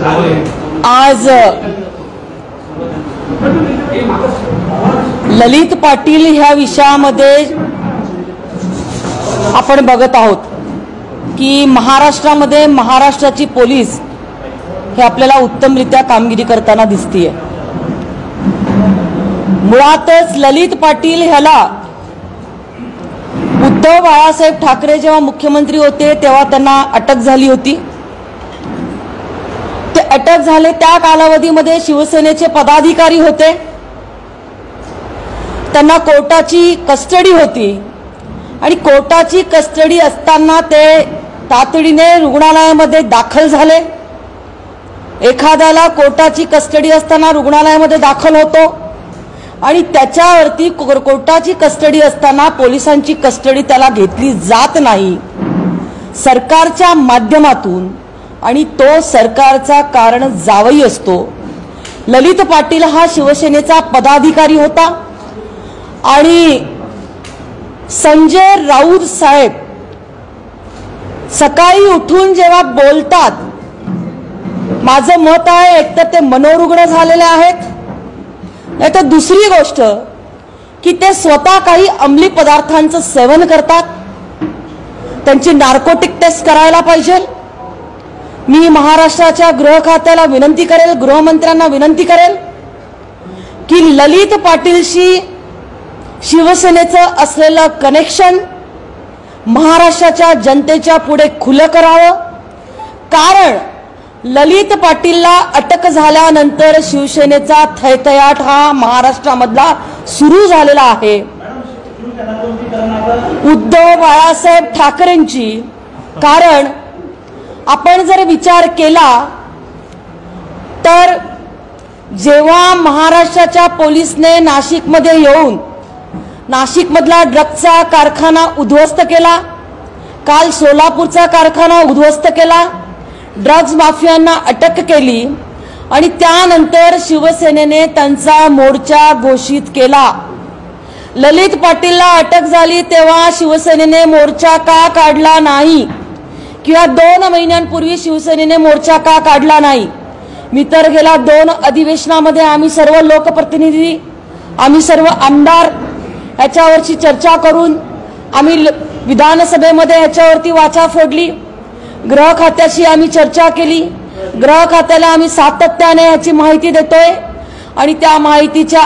आज ललित पाटील ह्या विषयामध्ये आपण बघत आहोत की महाराष्ट्रामध्ये महाराष्ट्राची पोलीस हे आपल्याला उत्तमरित्या कामगिरी करताना दिसतीये। मुळातच ललित पाटील ह्याला उद्धव बाळासाहेब ठाकरे जेव्हा मुख्यमंत्री होते तेव्हा त्यांना अटक झाली होती। ते अटक झाले त्या कालावधीमध्ये शिवसेनेचे पदाधिकारी होते, त्यांना कोर्टाची कस्टडी होती आणि कोर्टाची कस्टडी असताना ते तातडीने रुग्णालयामध्ये दाखल झाले। एखाद्याला कोर्टाची कस्टडी असताना रुग्णालयामध्ये दाखल होतो आणि त्याच्यावरती कोर्टाची कस्टडी असताना पोलिसांची कस्टडी त्याला घेतली जात नाही सरकारच्या माध्यमातून, आणि तो सरकारचा कारण जावई असतो। ललित पाटील हा शिवसेनेचा पदाधिकारी होता आणि संजय राऊत साहेब सकाळी उठून जेव्हा बोलतात, माझं मत आहे एक तर ते मनोरुग्ण झालेले आहेत, नाही तर दुसरी गोष्ट की ते स्वतः काही अंमली पदार्थांचं सेवन करतात। त्यांची नार्कोटिक टेस्ट करायला पाहिजे। मी महाराष्ट्राच्या गृह खात्याला विनंती करेल, गृहमंत्र्यांना विनंती करेल की ललित पाटीलशी शिवसेनेचं असलेलं कनेक्शन महाराष्ट्राच्या जनतेच्या पुढे खुलं करावं। कारण ललित पाटीलला अटक झाल्यानंतर शिवसेनेचा थैथयाट हा महाराष्ट्रामधला सुरू झालेला आहे। उद्धव बाळासाहेब ठाकरेंची, कारण आपण जर विचार केला तर जेव्हा महाराष्ट्राच्या पोलिसने नाशिकमध्ये येऊन नाशिकमधला ड्रग्जचा कारखाना उद्ध्वस्त केला, काल सोलापूरचा कारखाना उद्ध्वस्त केला, ड्रग्ज माफियांना अटक केली आणि त्यानंतर शिवसेनेने त्यांचा मोर्चा घोषित केला। ललित पाटीलला अटक झाली तेव्हा शिवसेनेने मोर्चा का काढला नाही किंवा 2 महिन्यांपूर्वी शिवसेनेने मोर्चा का काढला नाही? मी तर गेल्या 2 अधिवेशनामध्ये आम्ही सर्व लोकप्रतिनिधी, आम्ही सर्व आमदार ह्याच्यावरची चर्चा करून आम्ही विधानसभेमध्ये ह्याच्यावरती वाचा फोडली। गृह खात्याशी आम्ही चर्चा केली, गृह खात्याला आम्ही सातत्याने ह्याची माहिती देतोय आणि त्या माहितीच्या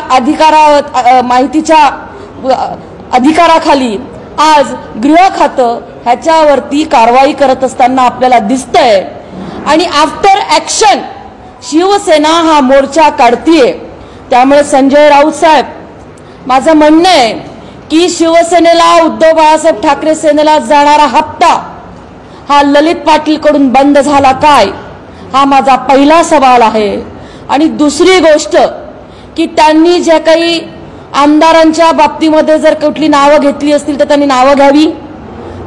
अधिकाराखाली आज गृह खातं ह्याच्यावरती कारवाई करत असताना आपल्याला दिसतंय आणि आफ्टर ऍक्शन शिवसेना हा मोर्चा काढतीये। त्यामुळे संजय राऊत साहेब, माझं म्हणणं आहे की शिवसेनेला, उद्धव बाळासाहेब ठाकरे सेनेला जाणारा हप्ता हा ललित पाटील कडून बंद झाला काय, हा माझा पहिला सवाल आहे। आणि दुसरी गोष्ट की त्यांनी जे काही आमदारांच्या बाबतीमध्ये जर कुठली नावं घेतली असतील तर त्यांनी नावं घ्यावी,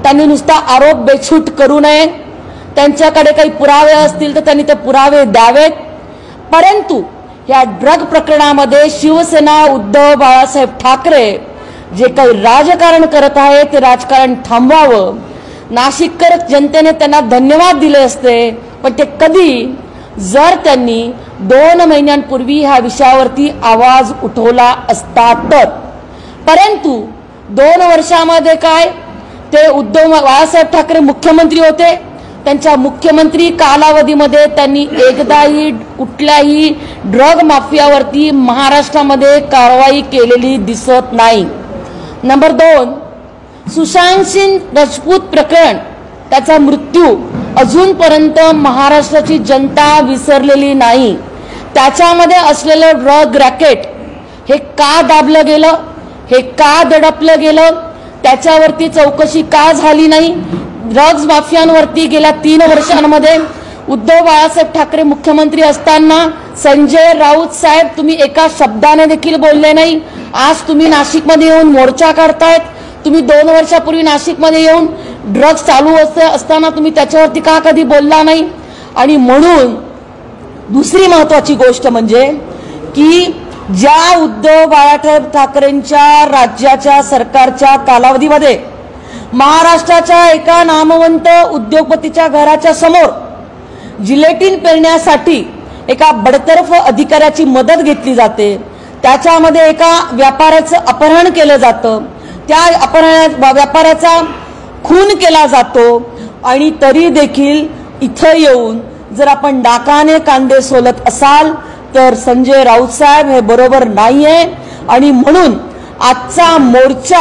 त्यांनी नुसता आरोप बेछूट करू नये। त्यांच्याकडे काही पुरावे असतील तर त्यांनी ते पुरावे द्यावेत, परंतु या ड्रग प्रकरणामध्ये शिवसेना, उद्धव बाळासाहेब ठाकरे जे काही राजकारण करत आहे ते राजकारण थांबवावं। नाशिककर जनतेने त्यांना धन्यवाद दिले असते, पण ते कधी जर त्यांनी 2 महिन्यांपूर्वी ह्या विषयावरती आवाज उठवला असता तर। परंतु 2 वर्षामध्ये काय, ते उद्धव बाळासाहेब ठाकरे मुख्यमंत्री होते, त्यांच्या मुख्यमंत्री कालावधीमध्ये त्यांनी एकदाही कुठल्याही ड्रग माफियावरती महाराष्ट्रामध्ये कारवाई केलेली दिसत नाही। नंबर 2, सुशांत सिंग राजपूत प्रकरण, त्याचा मृत्यू अजूनपर्यंत महाराष्ट्राची जनता विसरलेली नाही। त्याच्यामध्ये असलेलं ड्रग रॅकेट हे का दाबलं गेलं, हे का दडपलं गेलं, त्याच्यावरती चौकशी का झाली नाही? ड्रग्ज माफियांवरती गेल्या 3 वर्षांमध्ये उद्धव बाळासाहेब ठाकरे मुख्यमंत्री असताना संजय राऊत साहेब तुम्ही एका शब्दाने देखील बोलले नाही। आज तुम्ही नाशिकमध्ये येऊन मोर्चा काढतायत, तुम्ही 2 वर्षापूर्वी नाशिकमध्ये येऊन ड्रग्ज चालू असताना तुम्ही त्याच्यावरती का कधी बोलला नाही? आणि म्हणून दुसरी महत्त्वाची गोष्ट म्हणजे की ज्या उद्धव बाळासाहेब ठाकरेंच्या राज्याच्या सरकारच्या कालावधीमध्ये महाराष्ट्राच्या एका नामवंत उद्योगपतीच्या घराच्या समोर जिलेटिन पेरण्यासाठी एका बडतर्फ अधिकाऱ्याची मदत घेतली जाते, त्याच्यामध्ये एका व्यापाऱ्याचं अपहरण केलं जातं, त्या व्यापाऱ्याचा खून केला जातो आणि तरी देखील इथं येऊन जर आपण नाकाने कांदे सोलत असाल तर संजय राऊत साहेब हे बरोबर नाहीये। आणि म्हणून आजचा मोर्चा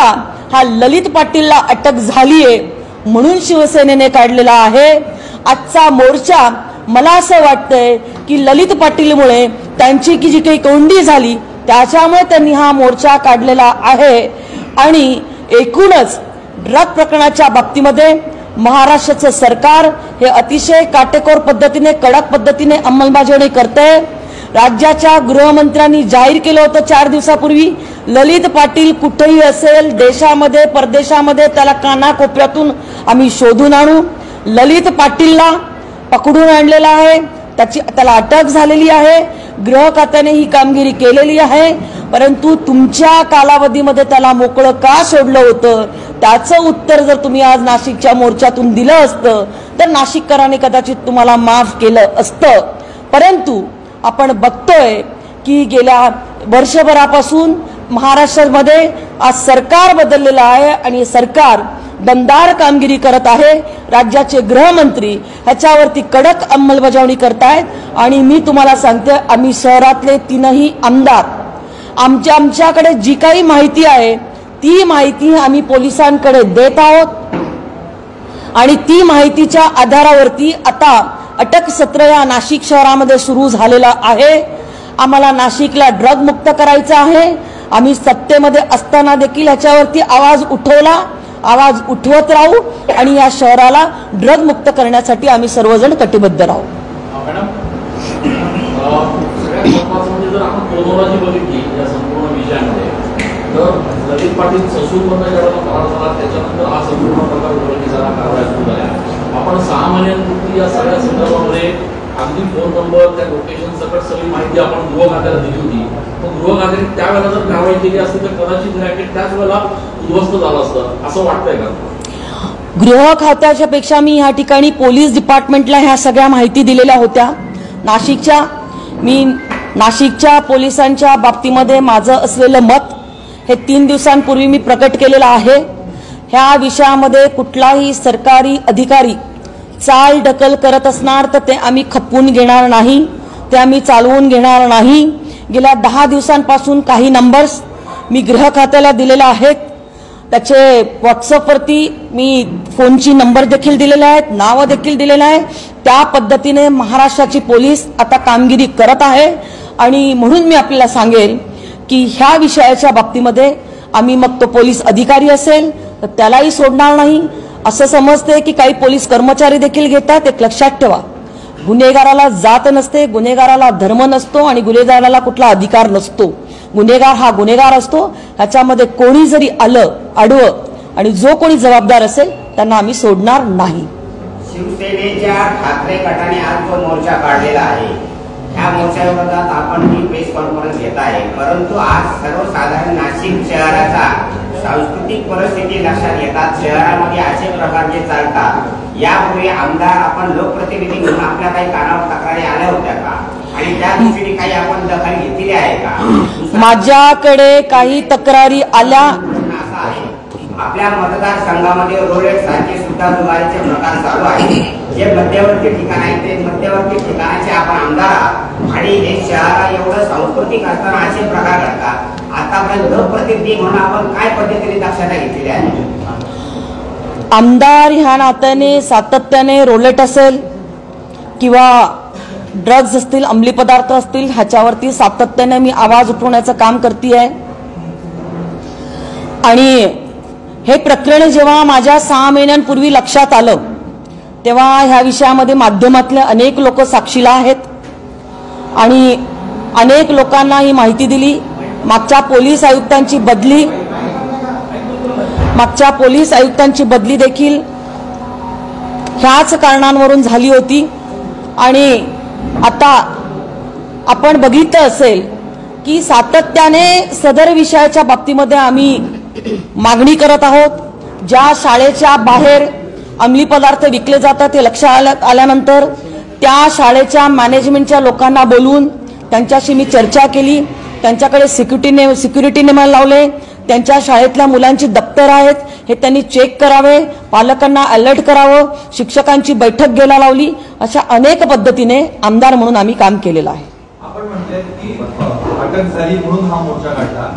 हा ललित पाटीलला अटक झालीये म्हणून शिवसेनेने काढलेला आहे। आजचा मोर्चा मला असं वाटतंय की ललित पाटीलमुळे त्यांची जी काही कोंडी झाली त्याच्यामुळे त्यांनी हा मोर्चा काढलेला आहे। आणि एकूणच ड्रग प्रकरणाच्या बाबतीमध्ये महाराष्ट्राचं सरकार हे अतिशय काटेकोर पद्धतीने कडक पद्धतीने अंमलबजावणी करते। राज्याच्या गृहमंत्र्यांनी जाहीर केलं होतं 4 दिवसापूर्वी ललित पाटील कुठेही असेल देशामध्ये परदेशामध्ये त्याला कानाकोपऱ्यातून आम्ही शोधून आणू। ललित पाटीलला पकडून आणलेला आहे, त्याला अटक झालेली आहे, गृह खात्याने ही कामगिरी केलेली आहे, परंतु तुमच्या कालावधीमध्ये त्याला मोकळं का सोडलं होतं त्याचं उत्तर जर तुम्ही आज नाशिकच्या मोर्चातून दिलं असतं तर नाशिककरांनी कदाचित तुम्हाला माफ केलं असतं। परंतु आपण बघतोय की गेल्या वर्षभरापासून महाराष्ट्रामध्ये आज सरकार बदललेलं आहे आणि सरकार दमदार कामगिरी करत आहे। राज्याचे गृहमंत्री ह्याच्यावरती कडक अंमलबजावणी करतायत आणि मी तुम्हाला सांगते आम्ही शहरातले 3ही आमदार आमच्याकडे जी काही माहिती आहे ती माहिती आम्ही पोलिसांकडे देत आहोत आणि ती माहितीच्या आधारावरती आता अटक सत्र या नाशिक शहरामध्ये सुरू झालेला आहे। आम्हाला नाशिकला ड्रग मुक्त करायचं आहे। आम्ही सत्तेमध्ये असताना देखील ह्याच्यावरती आवाज उठवला, आवाज उठवत राहू आणि या शहराला ड्रग मुक्त करण्यासाठी आम्ही सर्वजण कटिबद्ध राहू। मॅडम, सगळ्यात महत्त्वाचं म्हणजे जर आपण क्रोनॉलॉजी बघितली या संपूर्ण विषयामध्ये तर ललित पाटील ससूरमधून ज्यावेळेला फरार झाला त्याच्यानंतर हा संपूर्ण प्रकार उघडकीचा कारवाया सुरू झाल्या। आपण 6 महिन्यांपूर्वी या सगळ्या संदर्भामध्ये अगदी फोन नंबर त्या लोकेशन सकट सगळी माहिती आपण गृह खात्याला दिली होती। पण गृह खात्याने त्यावेळेला जर कारवाई केली असती तर कदाचित रॅकेट त्याच वेळेला उद्ध्वस्त झालं असतं असं वाटतंय का? गृह खात्याच्या पेक्षा मी या ठिकाणी पोलीस डिपार्टमेंटला ह्या सगळ्या माहिती दिलेल्या होत्या। नाशिकच्या पोलिसांच्या बाबतीमध्ये माझं असलेलं मत हे 3 दिवसांपूर्वी मी प्रकट केलेलं आहे। ह्या विषयामध्ये कुठलाही सरकारी अधिकारी चाल ढकल करत असणार तर ते आम्ही खपवून घेणार नाही, ते आम्ही चालवून घेणार नाही। गेल्या 10 दिवसांपासून काही नंबर्स मी गृह खात्याला दिलेले आहेत, त्याचे व्हॉट्सअपवरती मी फोनची नंबर देखील दिलेले आहेत, नावं देखील दिलेलं आहे। त्या पद्धतीने महाराष्ट्राची पोलीस आता कामगिरी करत आहे आणि म्हणून मी आपल्याला सांगेल की ह्या विषयाच्या बाबतीमध्ये आम्ही मग तो पोलीस अधिकारी असेल तर त्यालाही सोडणार नाही। असं समजते की काही पोलीस कर्मचारी देखील घेतात, एक लक्षात ठेवा, गुन्हेगाराला जात नसते, गुन्हेगाराला धर्म नसतो आणि गुन्हेगाराला कुठला अधिकार नसतो। गुन्हेगार हा गुन्हेगार असतो, ह्याच्यामध्ये कोणी जरी आलं आडवं आणि जो कोणी जबाबदार असेल त्यांना आम्ही सोडणार नाही। शिवसेनेच्या ठाकरे गटाने आज जो मोर्चा काढलेला आहे ह्या मोर्चाविरोधात आपण ही प्रेस कॉन्फरन्स घेत आहे, परंतु आज सर्वसाधारण नाशिक शहराचा सांस्कृतिक परिस्थिती लक्षात घेतात शहरामध्ये असे प्रकार जे चालतात यापूर्वी आमदार आपण लोकप्रतिनिधी म्हणून आपल्या काही कानावर तक्रारी आल्या होत्या का आणि त्या दृष्टीने काही आपण दखल घेतली आहे का? माझ्याकडे काही तक्रारी आल्या असा आहे आपल्या मतदारसंघामध्ये रोलेट सारखे सुद्धा जुगारीचे प्रकार चालू आहेत जे मध्यवर्ती ठिकाण आहे ते मध्यवर्ती ठिकाणाचे आपण आमदार आहात आणि हे शहर एवढं सांस्कृतिक असताना असे प्रकार घडतात। आतापर्यंत लोकप्रतिनिधी म्हणून आपण काय पद्धतीने दक्षता घेतलेली आहे? आमदार ह्या नात्याने सातत्याने रोलेट असेल किंवा ड्रग्ज असतील, अंमली पदार्थ असतील, ह्याच्यावरती सातत्याने मी आवाज उठवण्याचं काम करते आहे। आणि हे प्रकरण जेव्हा माझ्या 6 महिन्यांपूर्वी लक्षात आलं तेव्हा ह्या विषयामध्ये माध्यमातले अनेक लोक साक्षीला आहेत आणि अनेक लोकांना ही माहिती दिली। मागच्या पोलीस आयुक्तांची बदली देखील ह्याच कारणांवरून झाली होती आणि आता आपण बघितलं असेल की सातत्याने सदर विषयाच्या बाबतीमध्ये आम्ही मागणी करत आहोत। ज्या शाळेच्या बाहेर अंमली पदार्थ विकले जातात हे लक्षात आल्यानंतर त्या शाळेच्या मॅनेजमेंटच्या लोकांना बोलून त्यांच्याशी मी चर्चा केली. त्यांच्याकडे सिक्युरिटी नेमायला लावले. त्यांच्या शाळेतल्या मुलांची दप्तर आहेत हे त्यांनी चेक करावे, पालकांना अलर्ट करावं, शिक्षकांची बैठक घ्यायला लावली. अशा अनेक पद्धतीने आमदार म्हणून आम्ही काम केलेलं आहे. आपण म्हटले की अटक झाली म्हणून हा मोर्चा काढला,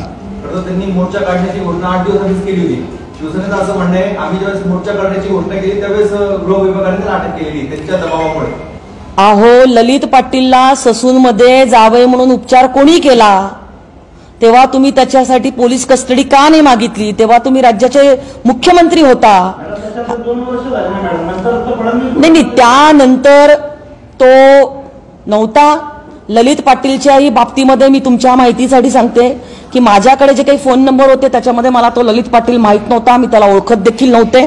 तर त्यांनी मोर्चा काढण्याची घोषणा 8 दिवस आधीच केली होती. शिवसेनेचं असं म्हणणं आहे आम्ही ज्यावेळेस मोर्चा काढण्याची घोषणा केली त्यावेळेस गृह विभागाने त्याला अटक केलेली त्यांच्या दबावामुळे. अहो, ललित पाटीलला ससूनमध्ये जावं म्हणून उपचार कोणी केला? तेव्हा तुम्ही त्याच्यासाठी पोलीस कस्टडी का नाही मागितली? तेव्हा तुम्ही राज्याचे मुख्यमंत्री होता. नाही, त्यानंतर तो नव्हता. ललित पाटीलच्याही बाबतीमध्ये मी तुमच्या माहितीसाठी सांगते की माझ्याकडे जे काही फोन नंबर होते त्याच्यामध्ये मला तो ललित पाटील माहीत नव्हता, मी त्याला ओळखत देखील नव्हते.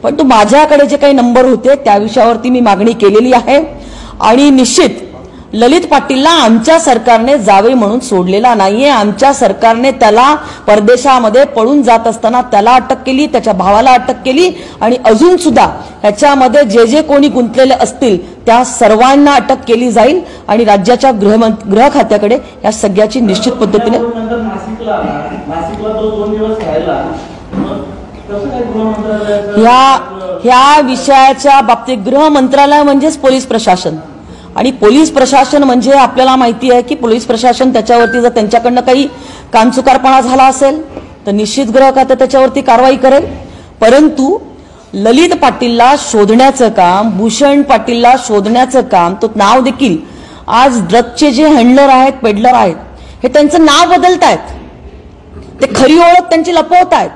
पण माझ्याकडे जे काही नंबर होते त्या विषयावरती मी मागणी केलेली आहे. आणि निश्चित ललित पाटीलला आमच्या सरकारने जावे म्हणून सोडलेला नाहीये. आमच्या सरकारने त्याला परदेशामध्ये पळून जात असताना त्याला अटक केली, त्याच्या भावाला अटक केली आणि अजून सुद्धा ह्याच्यामध्ये जे जे कोणी गुंतलेले असतील त्या सर्वांना अटक केली जाईल. आणि राज्याच्या गृह खात्याकडे या सगळ्याची निश्चित पद्धतीने ह्या विषयाच्या बाबतीत गृह मंत्रालय म्हणजेच पोलीस प्रशासन, आणि पोलीस प्रशासन म्हणजे आपल्याला माहिती आहे की पोलीस प्रशासन त्याच्यावरती जर त्यांच्याकडनं काही कामचुकारपणा झाला असेल तर निश्चित गृह खातं त्याच्यावरती कारवाई करेल. परंतु ललित पाटीलला शोधण्याचं काम, भूषण पाटीलला शोधण्याचं काम, तो नाव देखील आज ड्रगचे जे हँडलर आहेत, पेडलर आहेत, हे त्यांचं नाव बदलतायत. ते खरी ओळख त्यांची लपवतायत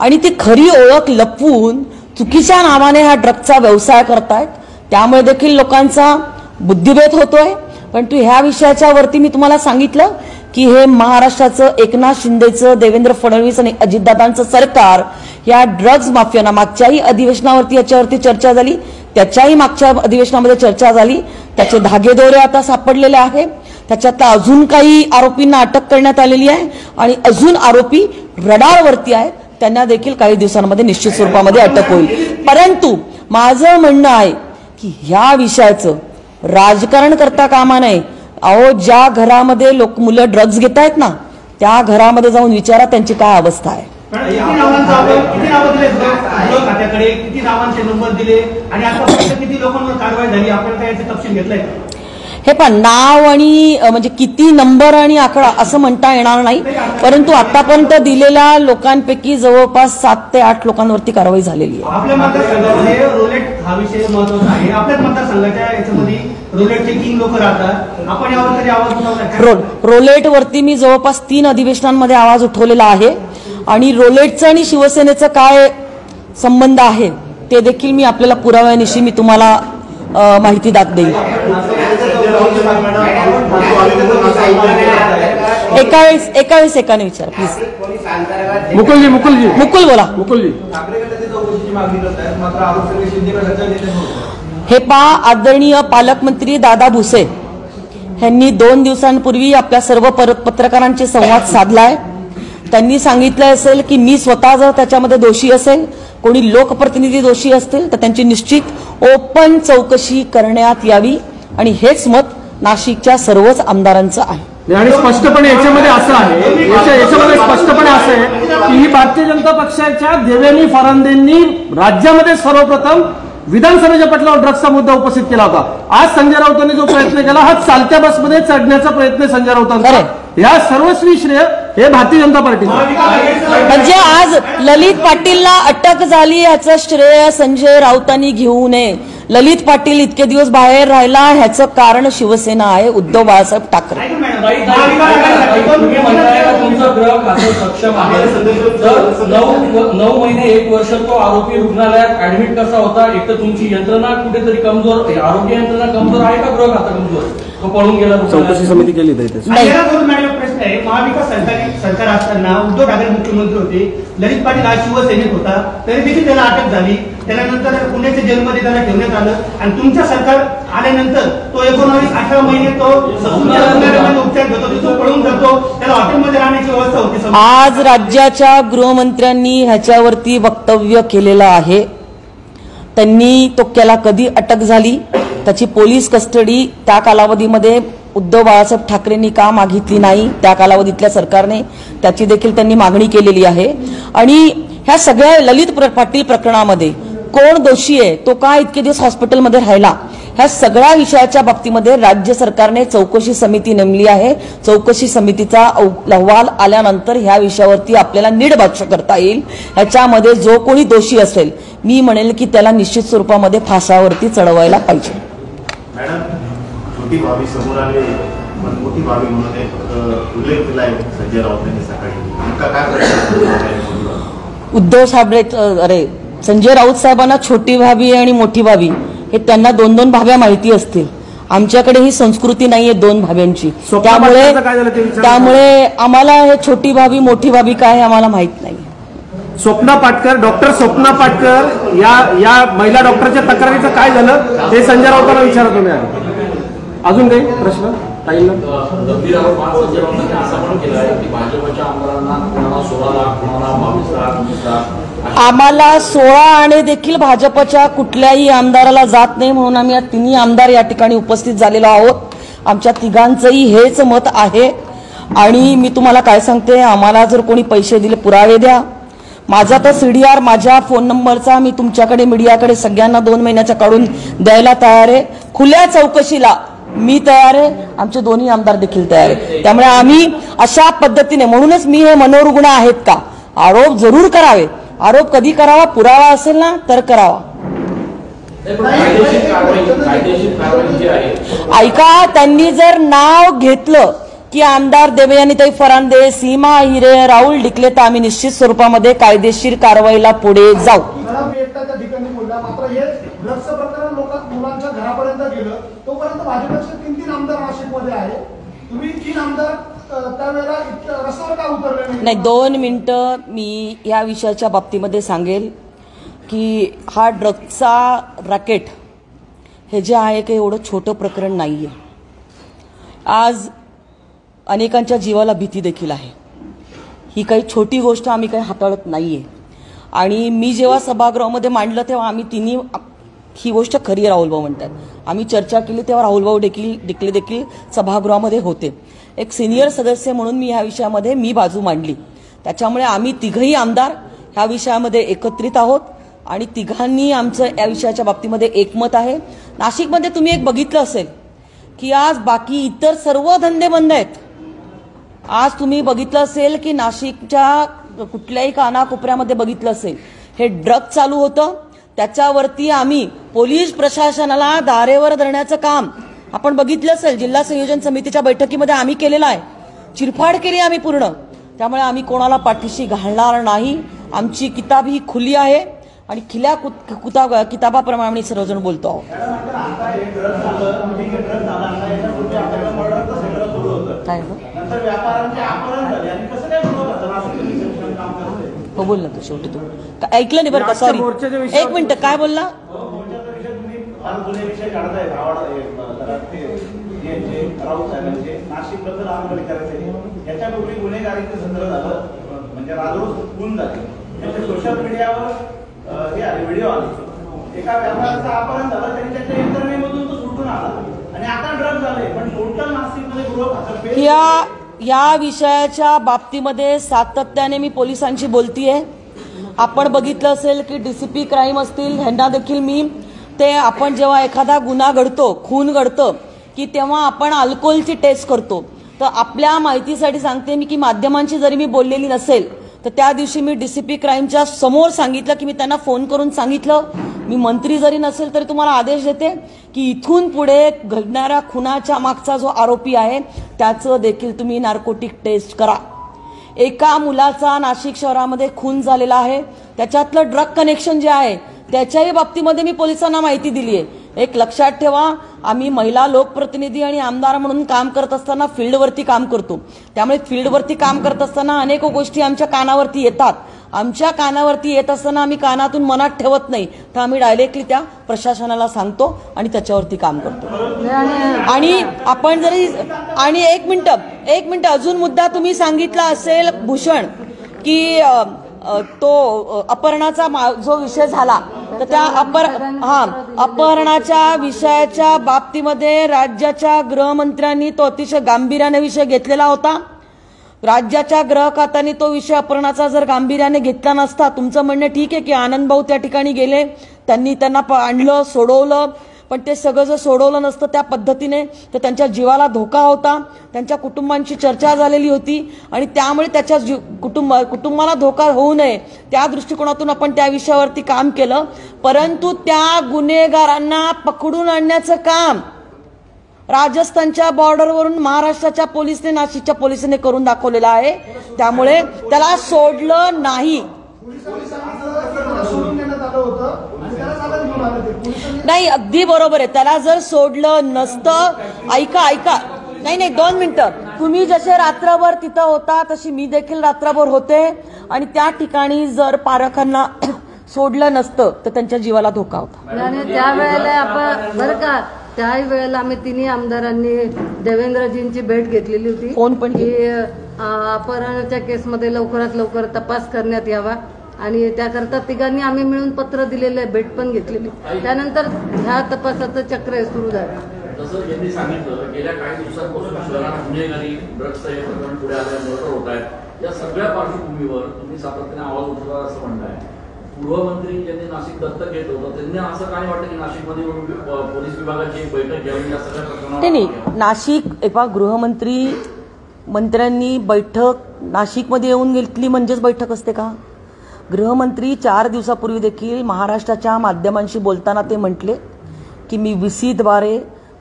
आणि ती खरी ओळख लपवून चुकीच्या नावाने हा ड्रगचा व्यवसाय करतायत. त्यामुळे देखील लोकांचा बुद्धिभेद होतोय. पण ह्या विषयाच्या वरती मी तुम्हाला सांगितलं की हे महाराष्ट्राचं एकनाथ शिंदेचं, देवेंद्र फडणवीस आणि अजितदादांचं सरकार या ड्रग्ज माफियांना, मागच्याही अधिवेशनावरती याच्यावरती चर्चा झाली, त्याच्याही मागच्या अधिवेशनामध्ये चर्चा झाली, त्याचे धागेदोरे आता सापडलेले आहे. त्याच्यातल्या अजून काही आरोपींना अटक करण्यात आलेली आहे आणि अजून आरोपी रडारवरती आहेत. त्यांना देखील काही दिवसांमध्ये निश्चित स्वरूपामध्ये अटक होईल. परंतु माझं म्हणणं आहे की ह्या विषयाचं राजकारण करता कामा नये. अहो, ज्या घरामध्ये मुलं ड्रग्ज घेत आहेत ना त्या घरामध्ये जाऊन विचारा त्यांची काय अवस्था आहे. किती नावांचे नंबर दिले आणि आतापर्यंत किती लोकांवर कारवाई झाली, आपण काय याचे तपशील घेतलाय? हे पण नाव आणि म्हणजे किती नंबर आणि आकडा असं म्हणता येणार नाही. परंतु आतापर्यंत दिलेल्या लोकांपैकी जवळपास 7 ते 8 लोकांवरती कारवाई झालेली आहे. आपल्या मतदारसंघामध्ये रोलेट हा विषय महत्वाचा आहे. आपल्याच मतदारसंघाच्या याच्यामध्ये रोलेटचे 3 लोक राहतात. आपण यावर कधी आवाज उठवला? रोलेट वरती मी जवळपास 3 अधिवेशनांमध्ये आवाज उठवलेला आहे आणि रोलेटचं आणि शिवसेनेचं काय संबंध आहे ते देखील मी आपल्याला पुराव्यानिशी मी तुम्हाला माहिती देईन. एका वेळेस एकाने विचार प्लीज. मुकुल बोला. हे आदरणीय पालकमंत्री दादा भुसे यांनी 2 दिवसांपूर्वी आपल्या सर्व पत्रकारांशी संवाद साधलाय. त्यांनी सांगितलं असेल की मी स्वतः जर त्याच्यामध्ये दोषी असेल, कोणी लोकप्रतिनिधी दोषी असतील तर त्यांची निश्चित ओपन चौकशी करण्यात यावी आणि हेच मत नाशिकच्या सर्वच आमदारांचं आहे. आणि स्पष्टपणे याच्यामध्ये असं आहे, याच्यामध्ये स्पष्टपणे असं आहे की ही भारतीय जनता पक्षाच्या देवेनी फरांदेंनी राज्यामध्ये सर्वप्रथम विधानसभेच्या पटलावर ड्रग्सचा मुद्दा उपस्थित केला होता. आज संजय राऊतांनी जो प्रयत्न केला हा चालत्या बसमध्ये चढण्याचा प्रयत्न संजय राऊतांचा. या सर्वस्वी श्रेय हे भारतीय जनता पार्टी. म्हणजे आज ललित पाटीलला अटक झाली याचं श्रेय संजय राऊतांनी घेऊ नये. ललित पाटील इतके दिवस बाहेर राहिला ह्याचं कारण शिवसेना आहे, उद्धव बाळासाहेब ठाकरे. तुम्ही म्हणताय तुमचं गृह खातं सक्षम आहे, तर 9 महिने 1 वर्ष तो आरोपी रुग्णालयात ऍडमिट कसा होता? एक तर तुमची यंत्रणा कुठेतरी कमजोर, आरोग्य यंत्रणा कमजोर आहे का गृह खातं कमजोर? तो पळून गेला. चौकशी समिती केली प्रश्न आहे, महाविकास सरकार असताना उद्धव ठाकरे मुख्यमंत्री होते, ललित पाटील आज शिवसेनेत होता, तरी देखील त्याला अटक झाली. त्यानंतर पुण्याच्या जेलमध्ये त्याला ठेवण्यात आलं आणि तुमच्या सरकार आल्यानंतर तो 19-18 महिने तो उपचार घेतो, तो पळून जातो, त्याला हॉटेलमध्ये राहण्याची व्यवस्था होती. आज राज्याच्या गृहमंत्र्यांनी ह्याच्यावरती वक्तव्य केलेलं आहे. त्यांनी तो केला कधी अटक झाली त्याची पोलीस कस्टडी त्या कालावधीमध्ये उद्धव बाळासाहेब ठाकरेंनी का मागितली नाही, त्या कालावधीतल्या सरकारने त्याची देखील त्यांनी मागणी केलेली आहे. आणि ह्या सगळ्या ललित पाटील प्रकरणामध्ये कोण दोषी आहे, तो का इतके दिवस हॉस्पिटलमध्ये राहिला, ह्या सगळ्या विषयाच्या बाबतीमध्ये राज्य सरकारने चौकशी समिती नेमली आहे. चौकशी समितीचा अहवाल आल्यानंतर ह्या विषयावरती आपल्याला नीट भाष्य करता येईल. ह्याच्यामध्ये जो कोणी दोषी असेल, मी म्हणेल की त्याला निश्चित स्वरूपामध्ये फासावरती चढवायला पाहिजे. मॅडम, छोटी भाभी समोर आली पण मोठी भाभी म्हणून एक उल्लेख केला आहे संजय राऊत यांनी सकाळी. नेमका काय प्रश्न? उद्धव साहेब अरे संजय राऊत साहेबांना छोटी भाभी आणि मोठी भाभी हे त्यांना दोन दोन भाभ्या माहिती असतील. आमच्याकडे ही संस्कृती नाहीये दोन भाभ्यांची. त्यामुळे आम्हाला हे छोटी भाभी मोठी भाभी काय हे आम्हाला माहित नाही. स्वप्ना पाटकर, डॉक्टर स्वप्ना पाटकर या महिला डॉक्टरच्या तक्रारीचं काय झालं ते संजय राऊतांना विचारा तुम्ही. अजून काही प्रश्न? गंभीर आरोप संजय राऊतांनी असा पण केला आहे की भाजपच्या आमदारांना कोणाला 16 लाख, कोणाला 22 लाख, 20 लाख. आम्हाला 16 आणे देखील भाजपच्या कुठल्याही आमदाराला जात नाही, म्हणून आम्ही तिन्ही आमदार या ठिकाणी उपस्थित झालेलो आहोत. आमच्या तिघांचंही हेच मत आहे. आणि मी तुम्हाला काय सांगते, आम्हाला जर कोणी पैसे दिले, पुरावे द्या. माझा तर CDR माझ्या फोन नंबरचा मी तुमच्याकडे मीडियाकडे सगळ्यांना 2 महिन्याचा काढून द्यायला तयार आहे. खुल्या चौकशीला मी तयार आहे, आमचे दोन्ही आमदार देखील तयार आहे. त्यामुळे आम्ही अशा पद्धतीने, म्हणूनच मी हे मनोरुग्ण आहेत का, आरोप जरूर करावे. आरोप कधी करावा, पुरावा असेल ना तर करावा. ऐका, त्यांनी जर नाव घेतलं की आमदार देवयानीताई फरांदे, सीमा हिरे, राहुल डिकले, तर आम्ही निश्चित स्वरूपामध्ये कायदेशीर कारवाईला पुढे जाऊ. मात्र हे ड्रग्स प्रकरण मुलांच्या घरापर्यंत गेलं, तोपर्यंत भाजपचे 3 आमदार नाशिकमध्ये आहे. तुम्ही 3 आमदार त्यावेळेला रस्त्यावर का उतरले नाही? 2 मिनिटं मी या विषयाच्या बाबतीमध्ये सांगेल की हा ड्रग्सचा रॅकेट हे जे आहे काही एवढं छोटं प्रकरण नाहीये. आज अनेकांच्या जीवाला भीती देखील आहे. ही काही छोटी गोष्ट आम्ही काही हाताळत नाहीये. आणि मी जेव्हा सभागृहामध्ये मांडलं तेव्हा आम्ही तिन्ही ही गोष्ट खरी राहुलभाऊ म्हणतात. आम्ही चर्चा केली तेव्हा राहुलभाऊ डिकले देखील सभागृहामध्ये होते. एक सिनियर सदस्य म्हणून मी ह्या विषयामध्ये मी बाजू मांडली. त्याच्यामुळे आम्ही तिघही आमदार ह्या विषयामध्ये एकत्रित आहोत आणि तिघांनी आमचं या विषयाच्या बाबतीमध्ये एकमत आहे. नाशिकमध्ये तुम्ही एक बघितलं असेल की आज बाकी इतर सर्व धंदे बंद आहेत. आज तुम्ही बघितलं असेल की नाशिकच्या कुठल्याही कानाकोपऱ्यामध्ये बघितलं असेल हे ड्रग चालू होतं. त्याच्यावरती आम्ही पोलीस प्रशासनाला दारेवर धरण्याचं काम आपण बघितलं असेल. जिल्हा संयोजन समितीच्या बैठकीमध्ये आम्ही केलेलं आहे. चिरफाड केली आम्ही पूर्ण. त्यामुळे आम्ही कोणाला पाठीशी घालणार नाही. आमची किताब ही खुली आहे आणि खिल्या किताबाप्रमाणे आम्ही सर्वजण बोलतो आहोत. काय हो बोल ना तू, शेवटी तू ऐकलं नाही बरं का, सॉरी. 1 मिनिट, काय बोलला? नाशिकबद्दल आंदोलन करायचे याच्यापूर्वी गुन्हेगारीचं संदर्भ झालं, म्हणजे राजरोज खून झाले. त्याच्या सोशल मीडियावर हे आले, व्हिडिओ आले. एका व्यापाराचं अपहरण झालं, त्यांनी त्याच्या यंत्रणेमधून तो सुटून आला आणि आता ड्रग झाले. पण टोटल नाशिकमध्ये गृह या विषयाच्या बाबतीमध्ये सातत्याने मी पोलिसांशी बोलतीये. आपण बघितलं असेल की DCP क्राईम असतील, ह्यांना देखील मी ते आपण जेव्हा एखादा गुन्हा घडतो, खून घडतं की तेव्हा आपण अल्कोहोलची टेस्ट करतो. तर आपल्या माहितीसाठी सांगते मी की माध्यमांशी जरी मी बोललेली नसेल तर त्या दिवशी मी DCP क्राईमच्या समोर सांगितलं की मी त्यांना फोन करून सांगितलं, मी मंत्री जरी नसेल तरी तुम्हाला आदेश देते की इथून पुढे घडणाऱ्या खुनाच्या मागचा जो आरोपी आहे त्याचं देखील तुम्ही नार्कोटिक टेस्ट करा. एका मुलाचा नाशिक शहरामध्ये खून झालेला आहे, त्याच्यातलं ड्रग कनेक्शन जे आहे त्याच्याही बाबतीमध्ये मी पोलिसांना माहिती दिली आहे. एक लक्षात ठेवा, आम्ही महिला लोकप्रतिनिधी आणि आमदार म्हणून काम करत असताना फील्डवरती काम करतो. त्यामुळे फील्डवरती काम करत असताना अनेक गोष्टी आमच्या कानावरती येतात. आमच्या कानावरती येत असताना आम्ही कानातून मनात ठेवत नाही, तर आम्ही डायरेक्टली त्या प्रशासनाला सांगतो आणि त्याच्यावरती काम करतो. आणि आपण जरी आणि एक मिनिट अजून मुद्दा तुम्ही सांगितला असेल भूषण की तो अपहरणाचा जो विषय झाला तर त्या अपहरणाच्या विषयाच्या बाबतीमध्ये राज्याच्या गृहमंत्र्यांनी तो अतिशय गांभीर्याने विषय घेतलेला होता. राज्याच्या गृह खात्याने तो विषय अपहरणाचा जर गांभीर्याने घेतला नसता, तुमचं म्हणणं ठीक आहे की आनंद भाऊ त्या ठिकाणी गेले, त्यांनी त्यांना आणलं, सोडवलं, पण ते सगळं जर सोडवलं नसतं त्या पद्धतीने तर त्यांच्या जीवाला धोका होता, त्यांच्या कुटुंबांची चर्चा झालेली होती आणि त्यामुळे त्याच्या कुटुंबाला धोका होऊ नये त्या दृष्टिकोनातून आपण त्या विषयावरती काम केलं. परंतु त्या गुन्हेगारांना पकडून आणण्याचं काम राजस्थानच्या बॉर्डरवरून महाराष्ट्राच्या पोलिसने, नाशिकच्या पोलिसांनी करून दाखवलेलं आहे. त्यामुळे त्याला सोडलं नाही. नाही, अगदी बरोबर आहे. त्याला जर सोडलं नसतं, ऐका नाही 2 मिनिटं. तुम्ही जसे रात्रभर तिथं होता तशी मी देखील रात्रभर होते आणि त्या ठिकाणी जर पारखांना सोडलं नसतं तर त्यांच्या जीवाला धोका होता. आणि त्यावेळेला आपण बरं का, त्याही वेळेला आम्ही तिन्ही आमदारांनी देवेंद्रजींची भेट घेतलेली होती. कोण पण की अपहरणाच्या केसमध्ये लवकरात लवकर तपास करण्यात यावा आणि त्याकरता तिघांनी आम्ही मिळून पत्र दिलेलं आहे, भेट पण घेतलेली. त्यानंतर ह्या तपासाचं चक्र सुरू झालं. जसं यांनी सांगितलं, गेल्या काही दिवसांपासून शहरात गुन्हेगारी, ड्रग्सचं हे प्रकरण पुढे आल्यामुळे मर्डर होत आहेत. या सगळ्या पार्श्वभूमीवर तुम्ही सातत्याने आवाज उठवला असं म्हणताय. गृहमंत्री ज्यांनी नाशिक दत्तक घेत होतं त्यांनी असं काय वाटतं की नाशिकमध्ये पोलीस विभागाची एक बैठक घ्यावी या सगळ्या प्रकरणावर? नाही, नाशिक मंत्र्यांनी बैठक नाशिकमध्ये येऊन घेतली म्हणजेच बैठक असते का? गृहमंत्री 4 दिवसापूर्वी देखील महाराष्ट्राच्या माध्यमांशी बोलताना ते म्हटले की मी VC-द्वारे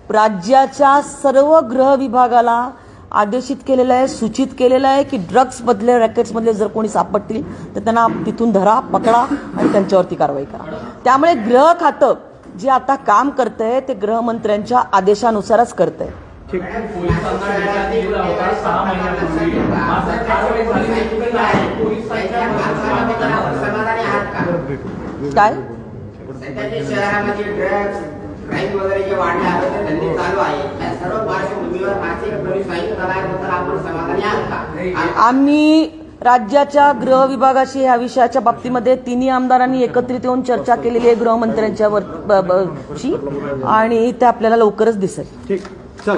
राज्याच्या सर्व गृह विभागाला आदेशित केलेलं आहे, सूचित केलेलं आहे की ड्रग्स मधले, रॅकेट्समधले जर कोणी सापडतील तर त्यांना तिथून धरा, पकडा आणि त्यांच्यावरती कारवाई करा. त्यामुळे गृह खातं जे आता काम करतंय ते गृहमंत्र्यांच्या आदेशानुसारच करतंय. काय शहरामध्ये ड्रग्स, क्राईम वगैरे जे वाढले आहे ते धंदे चालू आहे, त्या सर्व पार्श्वभूमीवर नाशिक पोलीस आयुक्त दलाबद्दल आपण समाधानी आहात का? आम्ही राज्याच्या गृह विभागाशी ह्या विषयाच्या बाबतीमध्ये तिन्ही आमदारांनी एकत्रित येऊन चर्चा केलेली आहे गृहमंत्र्यांच्या शी आणि ते आपल्याला लवकरच दिसेल. ठीक, चल.